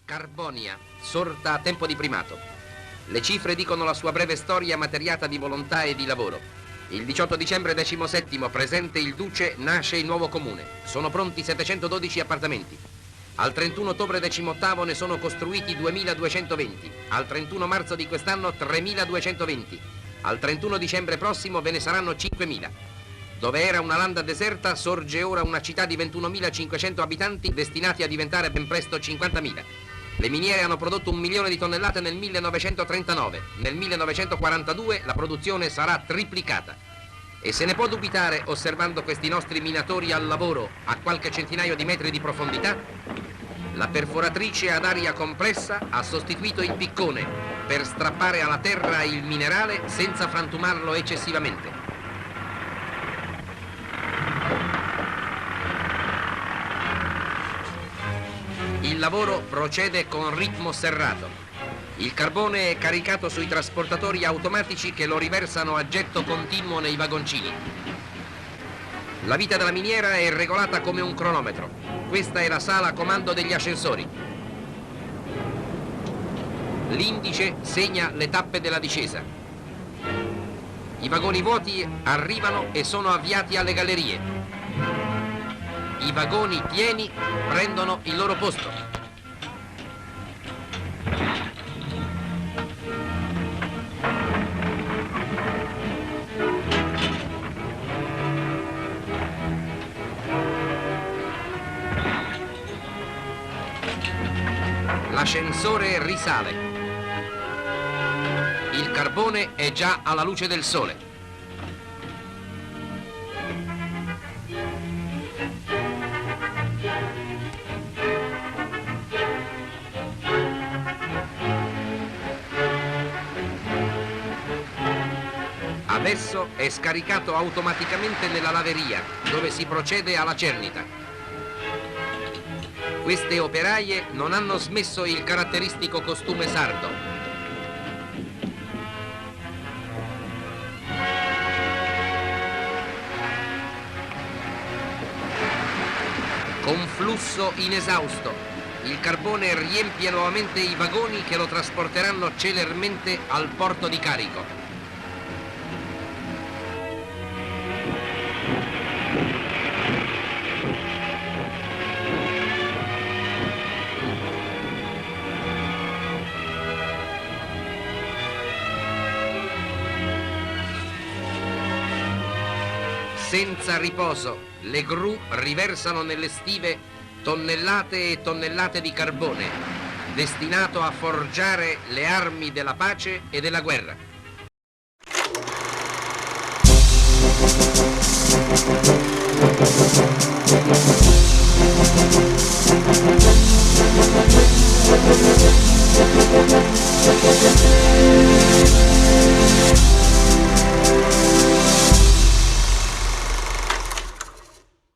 Carbonia, sorta a tempo di primato. Le cifre dicono la sua breve storia materiata di volontà e di lavoro. Il 18 dicembre 17, presente il Duce, nasce il nuovo comune. Sono pronti 712 appartamenti. Al 31 ottobre 18 ne sono costruiti 2220. Al 31 marzo di quest'anno 3220. Al 31 dicembre prossimo ve ne saranno 5000. Dove era una landa deserta sorge ora una città di 21.500 abitanti destinati a diventare ben presto 50.000. Le miniere hanno prodotto 1 milione di tonnellate nel 1939. Nel 1942 la produzione sarà triplicata. E se ne può dubitare osservando questi nostri minatori al lavoro a qualche centinaio di metri di profondità? La perforatrice ad aria compressa ha sostituito il piccone per strappare alla terra il minerale senza frantumarlo eccessivamente. Il lavoro procede con ritmo serrato. Il carbone è caricato sui trasportatori automatici che lo riversano a getto continuo nei vagoncini. La vita della miniera è regolata come un cronometro. Questa è la sala a comando degli ascensori. L'indice segna le tappe della discesa. I vagoni vuoti arrivano e sono avviati alle gallerie. I vagoni pieni prendono il loro posto. L'ascensore risale. Il carbone è già alla luce del sole. Adesso è scaricato automaticamente nella laveria, dove si procede alla cernita. Queste operaie non hanno smesso il caratteristico costume sardo. Con flusso inesausto, il carbone riempie nuovamente i vagoni che lo trasporteranno celermente al porto di carico. Senza riposo, le gru riversano nelle stive tonnellate e tonnellate di carbone, destinato a forgiare le armi della pace e della guerra.